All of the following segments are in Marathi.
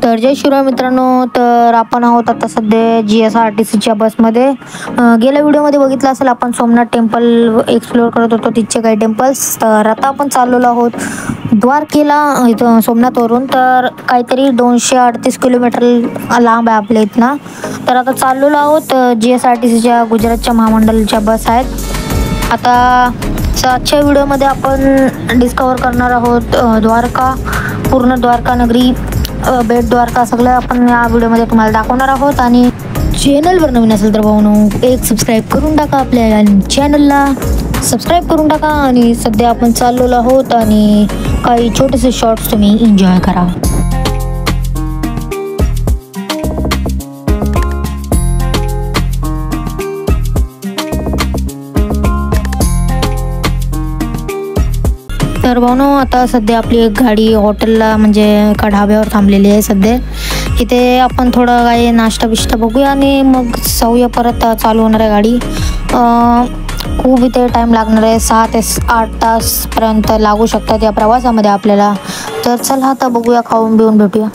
तर जय शिवराय मित्रांनो, तर आपण आहोत आता सध्या GSRTCच्या बसमध्ये. गेल्या व्हिडिओमध्ये बघितलं असेल आपण सोमनाथ टेम्पल एक्सप्लोअर करत होतो, तिथचे काही टेम्पल्स. तर आता आपण चाललेलो आहोत द्वारकेला इथं सोमनाथवरून. तर काहीतरी 238 किलोमीटर लांब आहे आपल्या इथनं. तर आता चाललेलो आहोत GSRTCच्या गुजरातच्या महामंडळच्या बस आहेत. आता आजच्या व्हिडिओमध्ये आपण डिस्कवर करणार आहोत द्वारका, पूर्ण द्वारका नगरी, बेट द्वारका सगळं आपण या व्हिडिओमध्ये तुम्हाला दाखवणार आहोत. आणि चॅनलवर नवीन असेल तर भाऊनो एक सबस्क्राईब करून टाका, आपल्या चॅनलला सबस्क्राईब करून टाका. आणि सध्या आपण चाललेलो आहोत आणि काही छोटेसे शॉर्ट्स तुम्ही एन्जॉय करा. तर भाऊनो आता सध्या आपली एक गाडी हॉटेलला म्हणजे एका ढाब्यावर थांबलेली आहे. सध्या इथे आपण थोडं काही नाश्ता बिष्टा बघूया आणि मग जाऊया परत. चालू होणार आहे गाडी. खूप इथे टाईम लागणार आहे, 6 ते 8 तासपर्यंत लागू शकतात या प्रवासामध्ये आपल्याला. तर चला आता बघूया, खाऊन बिऊन भेटूया.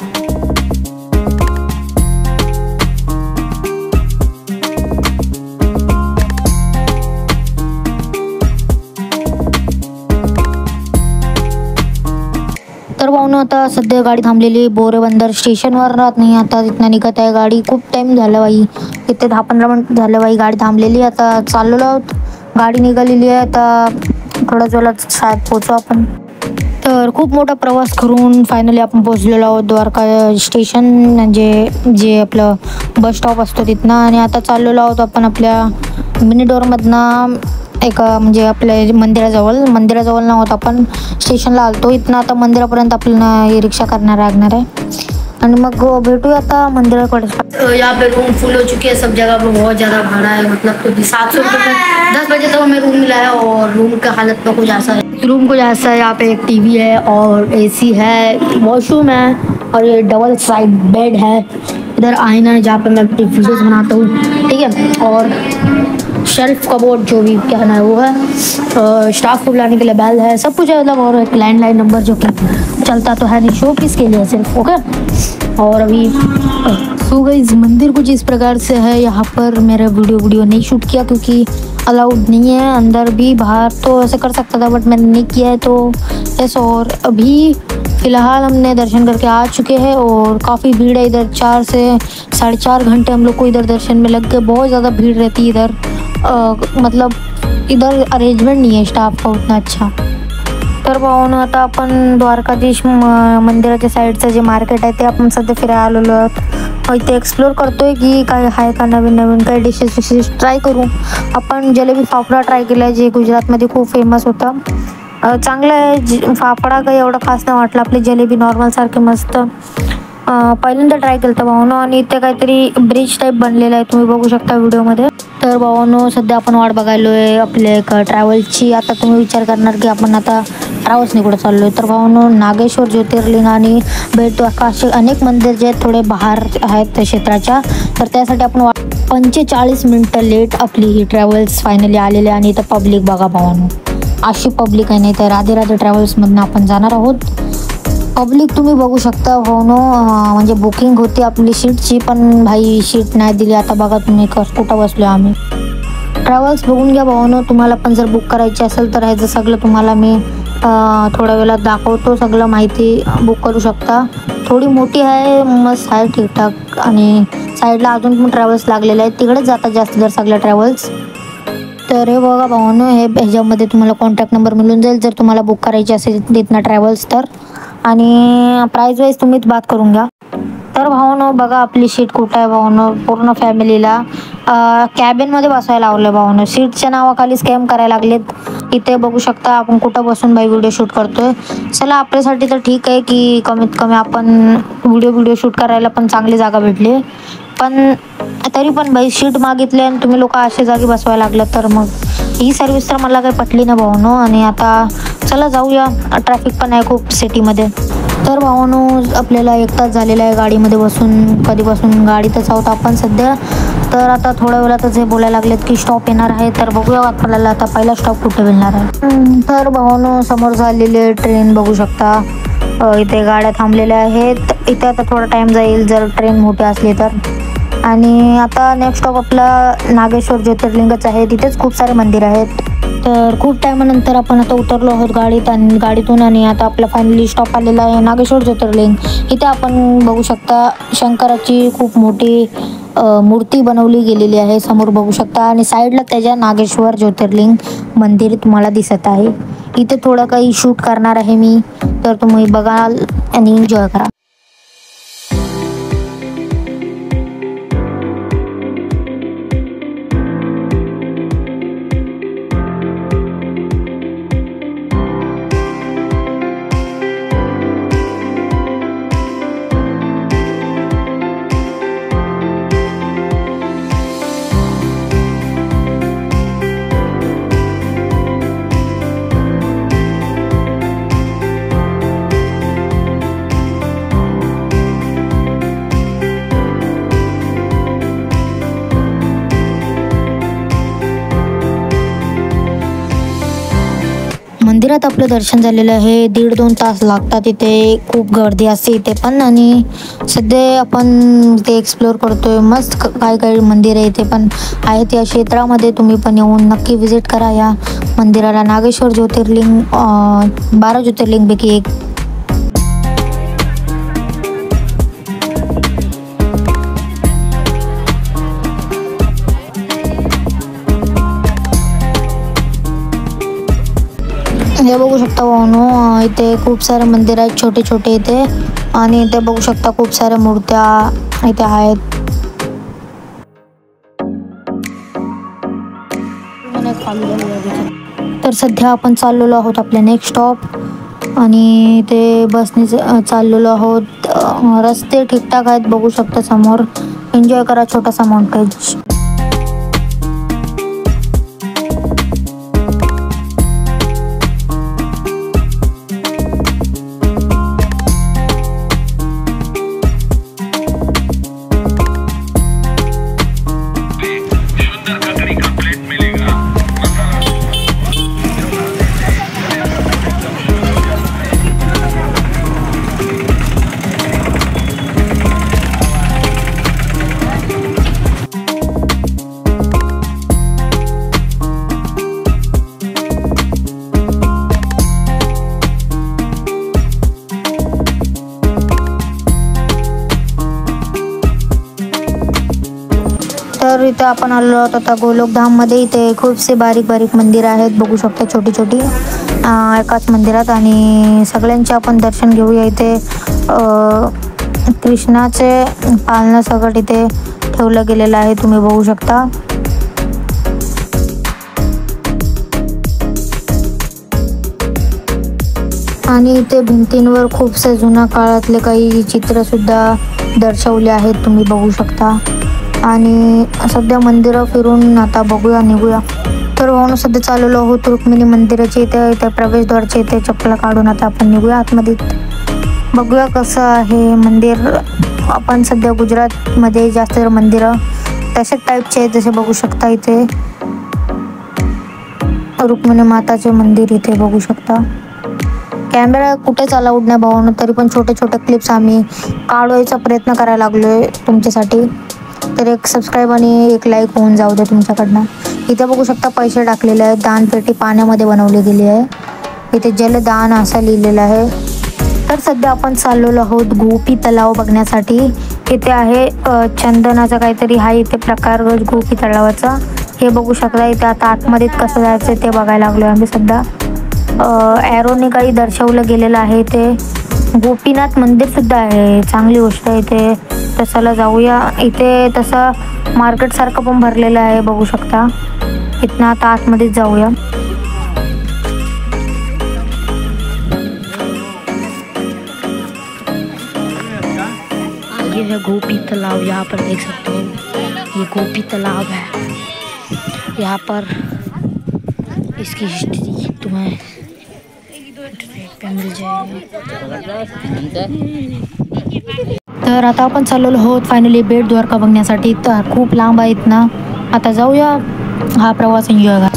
तर भाऊनो आता सध्या गाडी थांबलेली बोरेबंदर स्टेशनवर राहत नाही. आता तिथनं निघत आहे गाडी. खूप टाईम झालं बाई, इथे 10-15 मिनिट झालं बाई गाडी थांबलेली. आता चाललेलो आहोत, गाडी निघालेली आहे. आता थोड्याच वेळात शाळेत पोहोचू आपण. तर खूप मोठा प्रवास करून फायनली आपण पोहोचलेलो आहोत द्वारका स्टेशन, म्हणजे जे आपलं बस स्टॉप असतो तिथनं. आणि आता चाललेलो आहोत आपण आपल्या मिनी डोरमधनं एका म्हणजे आपल्या मंदिराजवळ नव्हतं, आपण स्टेशनला आलतो. इथनं आता मंदिरापर्यंत आपल्याला रिक्षा लागणार आहे आणि मग भेटूया आता मंदिराकडे. यहाँ पे रूम फुल हो चुकी है, सब जगह पे बहुत ज़्यादा भाड़ा है. मतलब तो 700 रुपये 10 बजे तक हमें रूम मिला है. और रूम का हालत तो कुछ ऐसा है, यहाँ पे एक टीवी है और AC है, वॉशरूम है और ये डबल साइड बेड है. इधर आईना है जहाँ पे मैं वीडियोस बनाता हूँ, ठीक है. और शेल्फ कबोर्ड जो भी कहना है वो है. स्टाफ को बुलाने के लिए बेल है, सब कुछ है मतलब. और एक लैंडलाइन नंबर जो कि चलता तो है नहीं, शो पीस के लिए सिर्फ. ओके. और अभी सो गाइस मंदिर कुछ इस प्रकार से है. यहाँ पर मेरा वीडियो नहीं शूट किया क्योंकि अलाउड नहीं है अंदर भी. बाहर तो ऐसे कर सकता था बट मैंने नहीं किया है, तो ऐसा. और अभी फ़िलहाल हमने दर्शन करके आ चुके हैं और काफ़ी भीड़ है इधर. 4 से 4.5 घंटे हम लोग को इधर दर्शन में लग गए. बहुत ज़्यादा भीड़ रहती है इधर. मतलब इधर अरेंजमेंट नहीं है स्टाफ का उतना अच्छा. तर भाऊनो आता आपण द्वारकाधीश मंदिराच्या साईडचं जे मार्केट आहे ते आपण सध्या फिरायला आलेलो आहोत. इथे एक्सप्लोर करतोय की काय आहे का, नवीन काही डिशेस ट्राय करू. आपण जलेबी फाफडा ट्राय केला आहे, जे गुजरातमध्ये खूप फेमस होता. चांगलं आहे. फाफडा काही एवढं खास नाही वाटलं, आपली जलेबी नॉर्मल सारखी मस्त. पहिल्यांदा ट्राय केलं तर भाऊनो. आणि इथे काहीतरी ब्रिज टाईप बनलेलं आहे, तुम्ही बघू शकता व्हिडिओमध्ये. तर भाऊनो सध्या आपण वाट बघायलो आहे आपल्या एक ट्रॅव्हलची. आता तुम्ही विचार करणार की आपण आता ट्रॅव्हल्सने कुठं चाललो आहे. तर भाऊनो नागेश्वर ज्योतिर्लिंग आणि बेट द्वारका असे अनेक मंदिर जे आहेत थोडे बाहेर आहेत त्या क्षेत्राच्या. तर त्यासाठी आपण 45 मिनटं लेट आपली ही ट्रॅव्हल्स फायनली आलेली आहे. आणि इथं पब्लिक बघा भाऊनो, अशी पब्लिक आहे. नाही तर राधे ट्रॅव्हल्समधनं आपण जाणार आहोत. पब्लिक तुम्ही बघू शकता भाऊनो. म्हणजे बुकिंग होती आपली सीटची, पण भाई सीट नाही दिली. आता बघा तुम्ही कुठं बसलो आम्ही. ट्रॅव्हल्स बघून घ्या भाऊनो, तुम्हाला पण जर बुक करायची असेल तर ह्याचं सगळं तुम्हाला मी थोड्या वेळात दाखवतो. सगळं माहिती बुक करू शकता. थोडी मोठी आहे, मस्त आहे, ठीकठाक. आणि साईडला अजून पण ट्रॅव्हल्स लागलेले आहेत, तिकडेच जातात जास्त जर सगळ्या ट्रॅव्हल्स. तर हे बघा भाऊनो, ह्याच्यामध्ये तुम्हाला कॉन्टॅक्ट नंबर मिळून जाईल जर तुम्हाला बुक करायची असेल तिथनं ट्रॅव्हल्स तर. आणि प्राईज वाईज तुम्हीच बात करून घ्या. तर भाऊनो बघा आपली सीट कुठं आहे भाऊनो. पूर्ण फॅमिलीला कॅबिनमध्ये बसायला लावलं भाऊनो. सीटच्या नावाखाली स्कॅम करायला लागलेत. इथे बघू शकता आपण कुठं बसून बाई व्हिडिओ शूट करतोय. चला आपल्यासाठी तर ठीक आहे की कमीत कमी आपण व्हिडिओ शूट करायला पण चांगली जागा भेटली. पण तरी पण बाई सीट मागितली आणि तुम्ही लोक अशा जागी बसवायला लागलं, तर मग ही सर्विस तर मला काही पटली ना भाऊनो. आणि आता चला जाऊया, ट्रॅफिक पण आहे खूप सिटीमध्ये. तर भाऊनो आपल्याला 1 तास झालेला आहे गाडीमध्ये बसून. कधीपासून गाडीतच आहोत आपण सध्या. तर आता थोड्या वेळातच हे बोलायला लागलेत की स्टॉप येणार आहे. तर बघूया आपल्याला आता पहिला स्टॉप कुठे मिळणार आहे. तर भाऊनो समोर झालेली ट्रेन बघू शकता. इथे गाड्या थांबलेल्या आहेत. इथे आता थोडा टाइम जाईल जर ट्रेन मोठी असली तर. आणि आता नेक्स्ट स्टॉप आपला नागेश्वर ज्योतिर्लिंगच आहे. तिथेच खूप सारे मंदिर आहेत. तर खूप टायमानंतर आपण आता उतरलो आहोत गाडीतून आणि आता आपला फायनली स्टॉप आलेला आहे नागेश्वर ज्योतिर्लिंग. इथे आपण बघू शकता शंकराची खूप मोठी मूर्ती बनवली गेलेली आहे, समोर बघू शकता. आणि साईडला त्याच्या नागेश्वर ज्योतिर्लिंग मंदिर तुम्हाला दिसत आहे. इथे थोडं काही शूट करणार आहे मी, तर तुम्ही बघाल आणि एन्जॉय करा. मंदिरात आपलं दर्शन झालेलं आहे. 1.5-2 तास लागतात. इथे खूप गर्दी असते इथे पण. आणि सध्या आपण इथे एक्सप्लोअर करतोय. मस्त काही मंदिर आहे इथे पण आहेत. या क्षेत्रामध्ये तुम्ही पण येऊन नक्की विजिट करा या मंदिराला. नागेश्वर ज्योतिर्लिंग 12 ज्योतिर्लिंगपैकी एक. हे बघू शकता भावांनो, इथे खूप सारे मंदिर आहेत छोटे छोटे इथे. आणि इथे बघू शकता खूप साऱ्या मूर्त्या इथे आहेत. तर सध्या आपण चाललेलो आहोत आपल्या नेक्स्ट स्टॉप आणि ते बसने चाललेलो आहोत. रस्ते ठीकठाक आहेत बघू शकता समोर. एन्जॉय करा छोटासा माउंटेज. तर इथे आपण आलो आहोत आता गोलोकधाममध्ये. इथे खूपसे बारीक मंदिर आहेत बघू शकता छोटी छोटी एकाच मंदिरात. आणि सगळ्यांचे आपण दर्शन घेऊया. इथे कृष्णाचे पाळणा सगळं इथे ठेवलं गेलेलं आहे तुम्ही बघू शकता. आणि इथे भिंतींवर खूपसे जुन्या काळातले काही चित्र सुद्धा दर्शवले आहेत तुम्ही बघू शकता. आणि सध्या मंदिरं फिरून आता बघूया निघूया. तर भावनो सध्या चाललेलो आहोत रुक्मिणी मंदिराचे इथे प्रवेशद्वारचे इथे चप्पला काढून आता आपण निघूया आतमध्ये. बघूया कसं आहे मंदिर. आपण सध्या गुजरातमध्ये जास्त मंदिरं तशाच टाईपचे आहेत जसे बघू शकता. इथे रुक्मिणी माताचे मंदिर इथे बघू शकता. कॅमेरा कुठेच अलाउड नाही भावांनो, तरी पण छोटे छोटे क्लिप्स आम्ही काढवायचा प्रयत्न करायला लागलोय तुमच्यासाठी. तर एक सबस्क्राईब आणि एक लाईक होऊन जाऊ दे तुमच्याकडनं. इथे बघू शकता पैसे टाकलेले आहेत. दानपेटी पाण्यामध्ये बनवली गेली आहे. इथे जलदान असं लिहिलेलं आहे. तर सध्या आपण चाललेलो आहोत गोपी तलाव बघण्यासाठी. इथे आहे चंदनाचा काहीतरी हा इथे प्रकार गोपी तलावाचा. हे बघू शकता. इथे आता आतमध्ये कसं जायचं ते बघायला लागलो आम्ही सध्या. ॲरोने काही दर्शवलं गेलेलं आहे. ते गोपीनाथ मंदिर सुद्धा आहे, चांगली गोष्ट आहे. इथे तसाला जाऊया. इथे तसं मार्केट सारखं पण भरलेलं आहे बघू शकता. इथनं आता आतमध्येच जाऊया. ये है गोपी तालाब, यहाँ पर देख सकते हो ये गोपी तालाब है. यहाँ पर इसकी हिस्ट्री तुम्हें मिल जाएगी. तर आता आपण चाललेलो आहोत फायनली बेट द्वारका बघण्यासाठी. तर खूप लांब आहेत ना, आता जाऊया हा प्रवास एन्जॉय करा.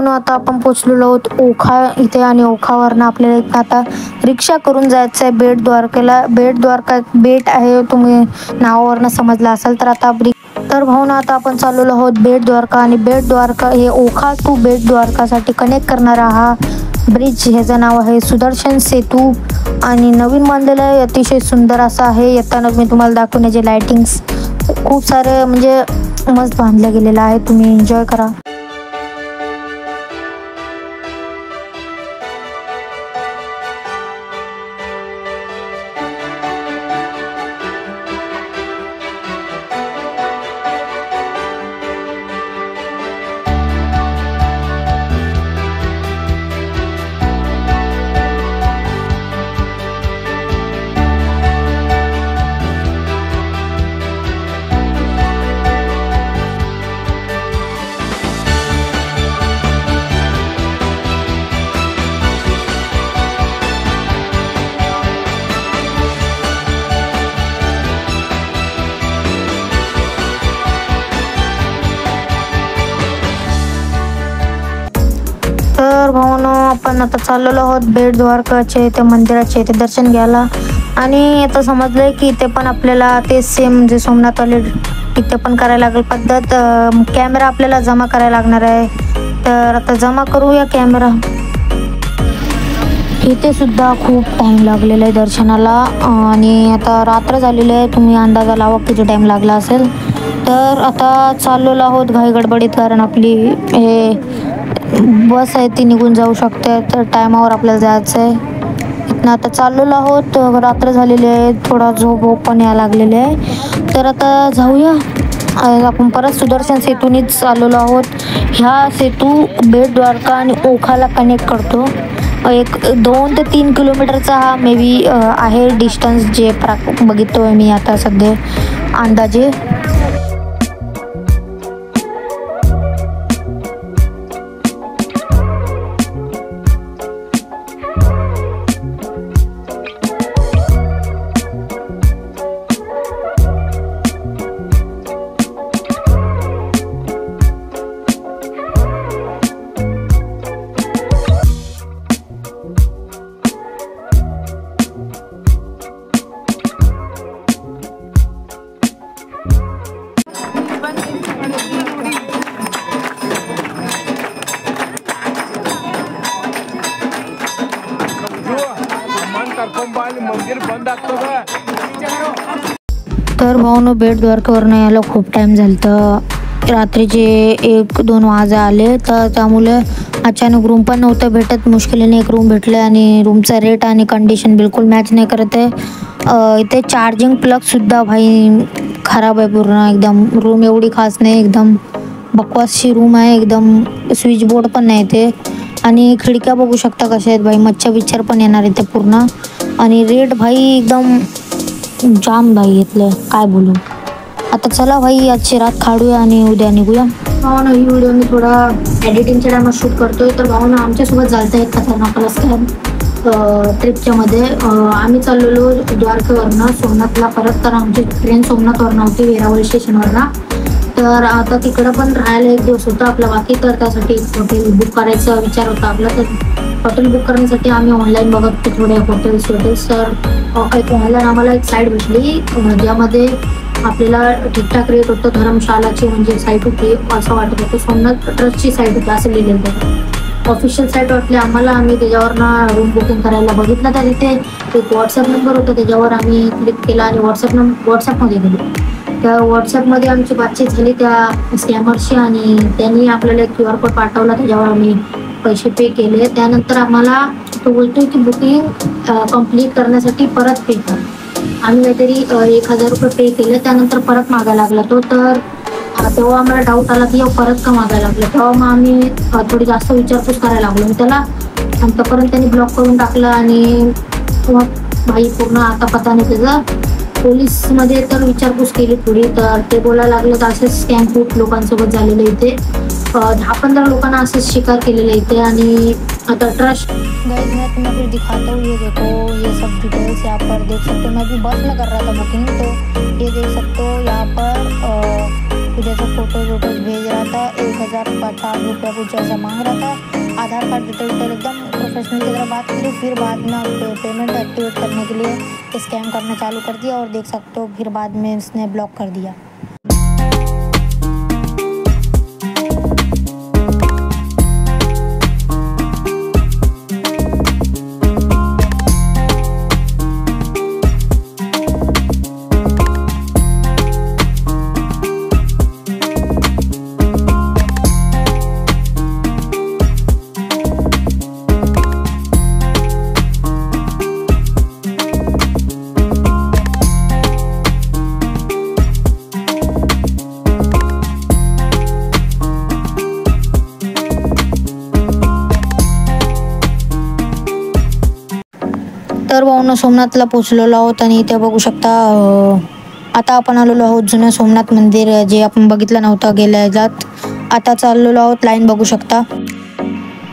भावानं आता आपण पोचलेलो आहोत ओखा इथे आणि ओखावरनं आपल्याला आता रिक्षा करून जायचं आहे बेट द्वारकेला. बेट द्वारका बेट आहे, तुम्ही नावावरनं समजलं असेल. तर भाऊन आता आपण चाललेलो आहोत बेट द्वारका. आणि बेट द्वारका हे ओखा टू बेट द्वारकासाठी कनेक्ट करणारा हा ब्रिज, ह्याचं नाव आहे सुदर्शन सेतू आणि नवीन बांधलेलं आहे. अतिशय सुंदर असं आहे. येताना मी तुम्हाला दाखवण्याचे लाइटिंग्स खूप सारे म्हणजे मस्त बांधलं गेलेलं आहे, तुम्ही एन्जॉय करा. तर भावानो आपण आता चाललेलो आहोत बेट द्वारकाचे त्या मंदिराचे ते दर्शन घ्यायला. आणि आता समजलंय की इथे पण आपल्याला ते सेम म्हणजे सोमनाथवाले इथे पण करायला लागेल पद्धत. कॅमेरा आपल्याला जमा करायला लागणार आहे, तर आता जमा करूया कॅमेरा. इथे सुद्धा खूप टाईम लागलेला आहे दर्शनाला आणि आता रात्र झालेली आहे, तुम्ही अंदाजा लावा किती टाईम लागला असेल. तर आता चाललेलो आहोत घाई गडबडीत, कारण आपली हे बस आहे ती निघून जाऊ शकते, तर टायमावर आपल्याला जायचं आहे. इथनं आता चाललेलो आहोत, रात्र झालेली आहे, थोडा झोप पण यायला लागलेले आहे. तर आता जाऊया. आपण परत सुदर्शन सेतूनीच चाललेलो आहोत. ह्या सेतू बेट द्वारका आणि ओखाला कनेक्ट करतो. एक 2 ते 3 किलोमीटरचा हा मे बी आहे डिस्टन्स, जे बघिततोय मी आता सध्या अंदाजे. तर भाऊनो बेट द्वारकावरनं यायला खूप टाईम झाला, तर रात्रीचे 1-2 वाजा आले. तर त्यामुळे अचानक रूम पण नव्हतं भेटत, मुश्किलीने एक रूम भेटले आणि रूमचा रेट आणि कंडिशन बिलकुल मॅच नाही करत आहे. इथे चार्जिंग प्लगसुद्धा भाई खराब आहे पूर्ण, एकदम रूम एवढी खास नाही, एकदम बकवासची रूम आहे, एकदम स्विच बोर्ड पण नाही ते. आणि खिडक्या बघू शकता कशा आहेत भाई, मच्छर बिच्छर पण येणार इथे पूर्ण. आणि रेट भाई एकदम जाम भाई इथले, काय बोलू. आता चला भाई आजची रात काढूया आणि उद्या निघूया. भावना ही व्हिडिओ मी थोडा एडिटिंगच्या टायमात शूट करतोय. तर भावना आमच्यासोबत चालत आहेत खतरनाक स्कॅम ट्रिपच्या मध्ये. आम्ही चाललेलो द्वारकेवरनं सोमनाथला परत, तर आमची ट्रेन सोमनाथवरनं होती वेरावळ स्टेशनवरनं. तर आता तिकडं पण राहायला 1 दिवस होता आपला बाकी, तर त्यासाठी हॉटेल बुक करायचा विचार होता आपला. तर हॉटेल बुक करण्यासाठी आम्ही ऑनलाईन बघत होतो थोडे हॉटेल्स. तर एक ऑनलाईन आम्हाला एक साईट भेटली ज्यामध्ये आपल्याला ठीकठाक रेट होतं. धर्मशालाची म्हणजे साईट होती असं वाटत होतं, सोमनाथ ट्रस्टची साईट होती असं लिहिलेलं होतं. ऑफिशियल साईट वाटली आम्हाला. आम्ही त्याच्यावरनं रूम बुकिंग करायला बघितलं, तर तिथे एक व्हॉट्सअप नंबर होता, त्याच्यावर आम्ही क्लिक केला आणि व्हॉट्सअपमध्ये गेलो. त्या व्हॉट्सअपमध्ये आमची बातचीत झाली त्या स्कॅमरशी आणि त्यांनी आपल्याला एक QR कोड पाठवला, त्याच्यावर आम्ही पैसे पे केले. त्यानंतर आम्हाला तो बोलतोय की बुकिंग कंप्लीट करण्यासाठी परत पे कर. आम्ही काहीतरी 1000 रुपये पे केले, त्यानंतर परत मागायला लागला तो. तर तेव्हा आम्हाला डाऊट आला की परत का मागायला लागलं. तेव्हा मग आम्ही थोडी जास्त विचारपूस करायला लागलो मी त्याला, आणि तोपर्यंत त्यांनी ब्लॉक करून टाकलं. आणि भाई पूर्ण आता पता नाही त्याचा. पोलीसमध्ये तर विचारपूस केली थोडी, तर ते बोलायला लागलं तर असेच स्कॅम खूप लोकांसोबत झालेले इथे. 10-15 लोकांना असंच शिकार केलेलं इथे. आणि आता ट्रस्ट गाइस मैं तुम्हें कुछ दिखाता हूँ, ये देखो ये सब डिटेल्स यहाँ पर देख सकते हो. मैं भी बस में कर रहा था बुकिंग, तो ये देख सकते हो यहाँ पर उधर से फोटो भेज रहा था। 1050 रुपया कुछ ऐसा मांग रहा था। आधार कार्ड डिटेल एकदम प्रोफेशनल की तरह बात करी। फिर बाद में पेमेंट एक्टिवेट करने के लिए स्कैम करना चालू कर दिया और देख सकते हो फिर बाद में इसने ब्लॉक कर दिया। तर भाऊंनो सोमनाथला पोचलेलो आहोत आणि इथे बघू शकता आता आपण आलेलो आहोत जुनं सोमनाथ मंदिर जे आपण बघितलं नव्हतं गेल्या ह्याच्यात। आता चाललेलो आहोत, लाईन बघू शकता।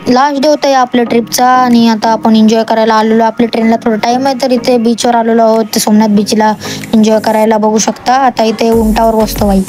लास्ट डे होतं या आपल्या ट्रिपचा आणि आता आपण एन्जॉय करायला आलेलो। आपल्या ट्रेनला थोडा टाईम आहे तर इथे बीचवर आलेलो आहोत, सोमनाथ बीचला एन्जॉय करायला बघू शकता। आता इथे उंटावर बसतो बाई।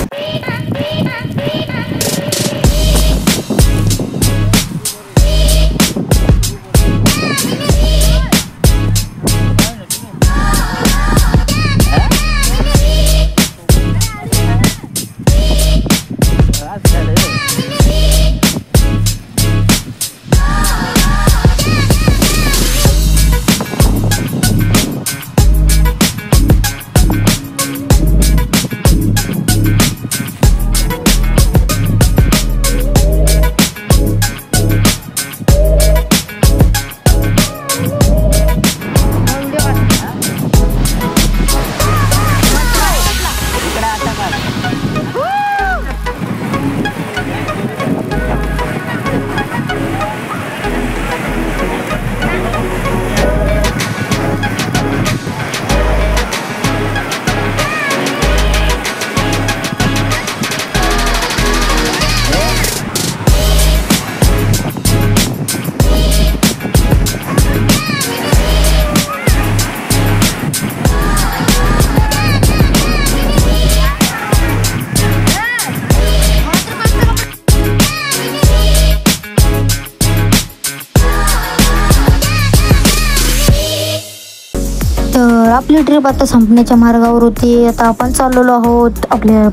तर आपली ट्रिप आता संपण्याच्या मार्गावर होती। आता आपण चाललेलो आहोत आपल्या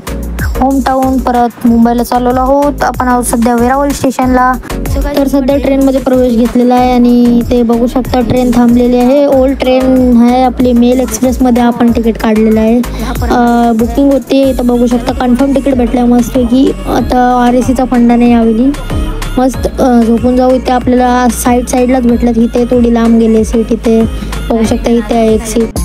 होम टाऊन, परत मुंबईला चाललेलो आहोत। आपण आहोत सध्या वेरावल स्टेशनला। तर सध्या ट्रेनमध्ये प्रवेश घेतलेला आहे आणि ते बघू शकता ट्रेन थांबलेली आहे। ओल्ड ट्रेन आहे आपली, मेल एक्सप्रेसमध्ये आपण तिकीट काढलेलं आहे। बुकिंग होती तर बघू शकता कन्फर्म तिकीट भेटलं मस्तपैकी। आता RACचा फंडा नाही यावेळी, मस्त झोपून जाऊ। इथे आपल्याला साईडलाच भेटलं, इथे थोडी लांब गेली सीट, इथे बघू शकता इथे आहे एक सीट।